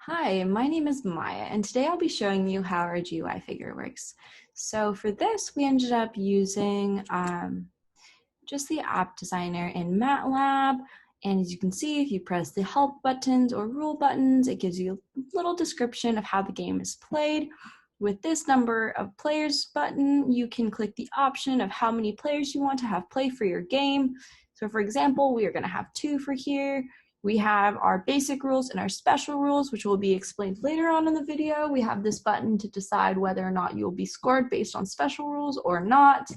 Hi, my name is Maya, and today I'll be showing you how our GUI figure works. So for this, we ended up using just the app designer in MATLAB. And as you can see, if you press the help buttons or rule buttons, it gives you a little description of how the game is played. With this number of players button, you can click the option of how many players you want to have play for your game. So for example, we are going to have 2 for here. We have our basic rules and our special rules, which will be explained later on in the video. We have this button to decide whether or not you'll be scored based on special rules or not.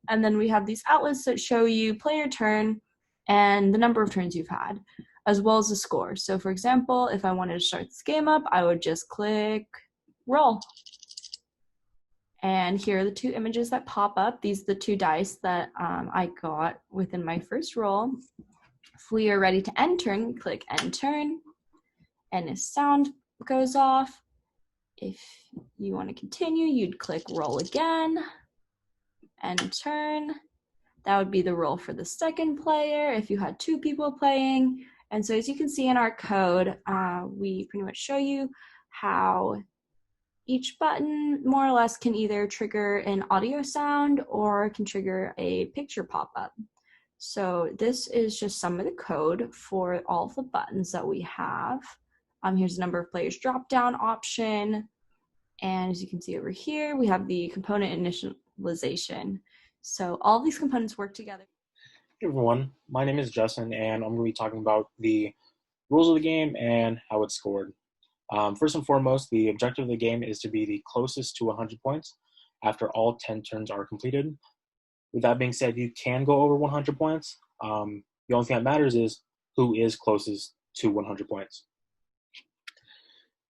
And then we have these outlets that show you player turn and the number of turns you've had, as well as the score. So for example, if I wanted to start this game up, I would just click roll. And here are the 2 images that pop up. These are the 2 dice that I got within my first roll. If we are ready to end turn, we click end turn, and a sound goes off. If you want to continue, you'd click roll again, end turn. That would be the roll for the second player if you had 2 people playing. And so as you can see in our code, we pretty much show you how each button more or less can either trigger an audio sound or can trigger a picture pop-up. So this is just some of the code for all of the buttons that we have. Here's the number of players drop-down option. And as you can see over here, we have the component initialization. So all of these components work together. Hey everyone, my name is Justin, and I'm going to be talking about the rules of the game and how it's scored. First and foremost, the objective of the game is to be the closest to 100 points after all 10 turns are completed. With that being said, you can go over 100 points. The only thing that matters is who is closest to 100 points.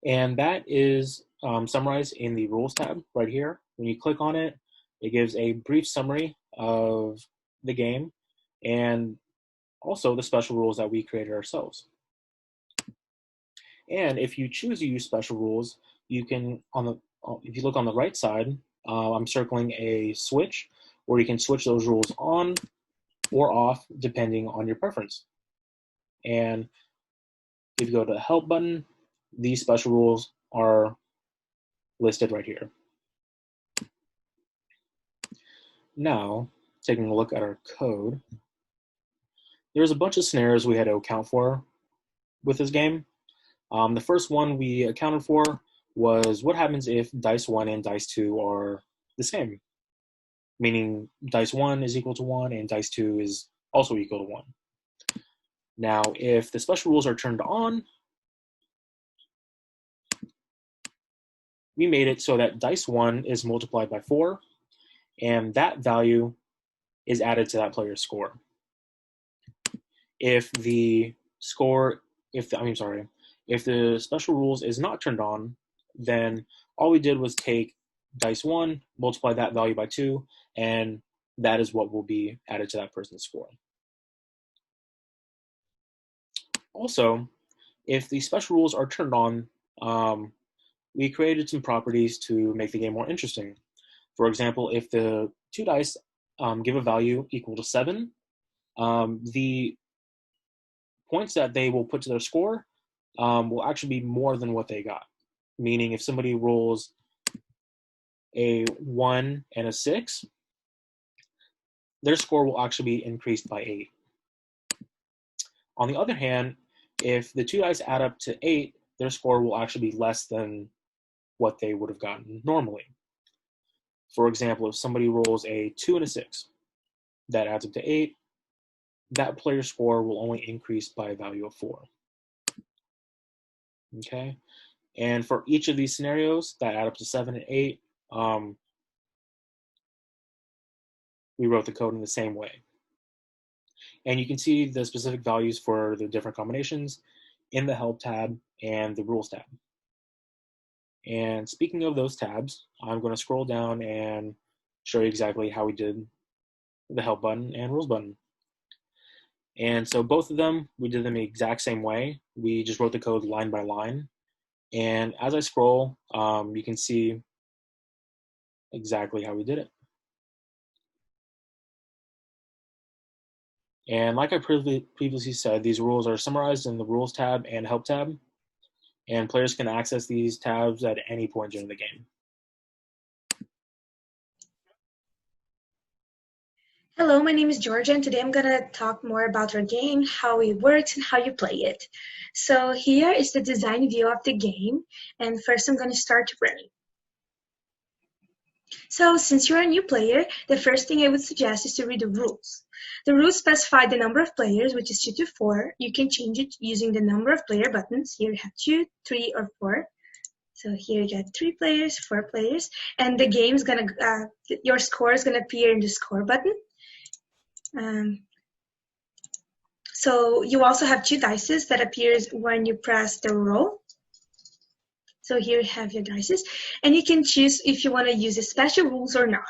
And that is summarized in the Rules tab right here. When you click on it, it gives a brief summary of the game and also the special rules that we created ourselves. And if you choose to use special rules, you can, if you look on the right side, I'm circling a switch where you can switch those rules on or off depending on your preference. And if you go to the help button, these special rules are listed right here. Now, taking a look at our code, there's a bunch of scenarios we had to account for with this game. The first one we accounted for was what happens if dice 1 and dice 2 are the same, meaning dice 1 is equal to 1 and dice 2 is also equal to 1. Now, if the special rules are turned on, we made it so that dice 1 is multiplied by 4, and that value is added to that player's score. If the special rules is not turned on, then all we did was take dice 1, multiply that value by 2, and that is what will be added to that person's score. Also, if the special rules are turned on, we created some properties to make the game more interesting. For example, if the 2 dice give a value equal to 7, the points that they will put to their score will actually be more than what they got. Meaning if somebody rolls a 1 and a 6, their score will actually be increased by 8. On the other hand, if the 2 dice add up to 8, their score will actually be less than what they would have gotten normally. For example, if somebody rolls a 2 and a 6, that adds up to 8, that player's score will only increase by a value of 4. Okay? And for each of these scenarios that add up to 7 and 8, we wrote the code in the same way. And you can see the specific values for the different combinations in the help tab and the rules tab. And speaking of those tabs, I'm going to scroll down and show you exactly how we did the help button and rules button. And so both of them, we did them the exact same way. We just wrote the code line by line. And as I scroll, you can see exactly how we did it. And like I previously said, these rules are summarized in the Rules tab and Help tab. and players can access these tabs at any point during the game. Hello, my name is Georgia, and today I'm going to talk more about our game, how it works, and how you play it. So here is the design view of the game, and first I'm going to start running. So since you're a new player, the first thing I would suggest is to read the rules. The rules specify the number of players, which is 2 to 4. You can change it using the number of player buttons. Here you have 2, 3, or 4. So here you got 3 players, 4 players, and the game is going to, your score is going to appear in the score button. So you also have 2 dices that appears when you press the roll. So here you have your dices, and you can choose if you want to use the special rules or not.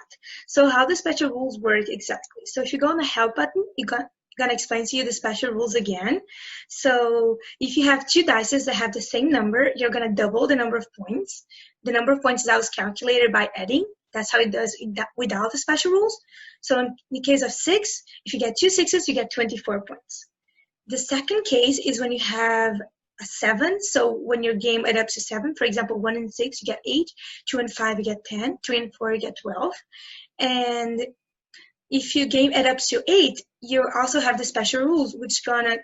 So how the special rules work exactly. So if you go on the help button, you're gonna explain to you the special rules again. So if you have 2 dices that have the same number, you're gonna double the number of points. The number of points is always calculated by adding. That's how it does without the special rules. So in the case of 6, if you get 2 6s, you get 24 points. The second case is when you have a 7. So when your game adds up to 7, for example, 1 and 6, you get 8, 2 and 5, you get 10, 3 and 4, you get 12. And if your game adds up to 8, you also have the special rules, which is gonna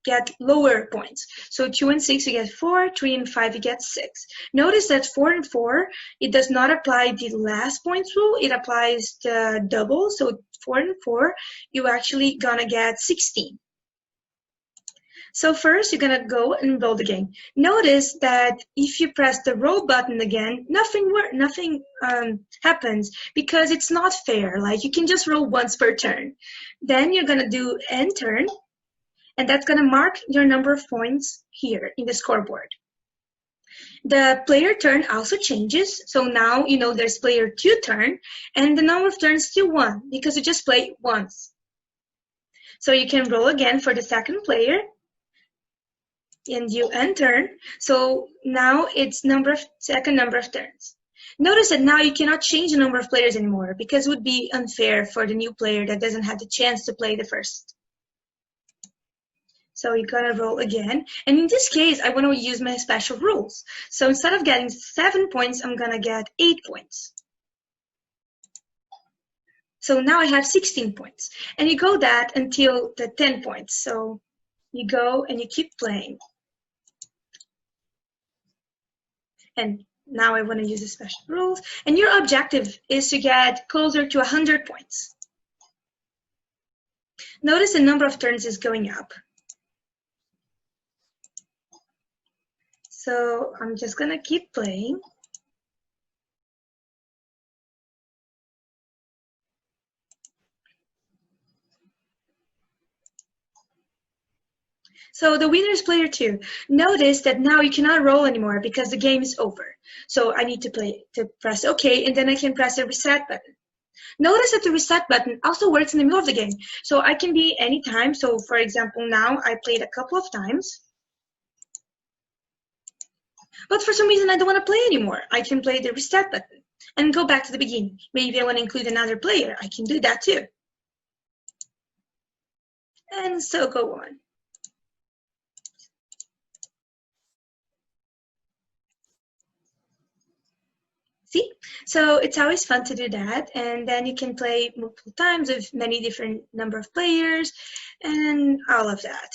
get lower points. So 2 and 6, you get 4, 3 and 5, you get 6. Notice that 4 and 4, it does not apply the last points rule, it applies the double. So 4 and 4, you actually gonna get 16. So first, you're gonna go and roll the game. Notice that if you press the roll button again, nothing happens because it's not fair. Like you can just roll once per turn. Then you're gonna do end turn, and that's gonna mark your number of points here in the scoreboard. The player turn also changes. So now you know there's player 2 turn, and the number of turns still 1 because you just play once. So you can roll again for the second player, and you end turn. So now it's second number of turns. Notice that now you cannot change the number of players anymore because it would be unfair for the new player that doesn't have the chance to play the first. So you're gonna roll again. And in this case, I want to use my special rules. So instead of getting 7 points, I'm gonna get 8 points. So now I have 16 points. And you go that until the 10 points. So you go and you keep playing. And now I want to use the special rules. And your objective is to get closer to 100 points. Notice the number of turns is going up. So I'm just going to keep playing. So the winner is player 2. Notice that now you cannot roll anymore because the game is over. So I need to press OK, and then I can press the reset button. Notice that the reset button also works in the middle of the game. So I can be anytime. So for example, now I played a couple of times. But for some reason, I don't want to play anymore. I can play the reset button and go back to the beginning. Maybe I want to include another player. I can do that too. And so go on. See? So it's always fun to do that. And then you can play multiple times with many different number of players and all of that.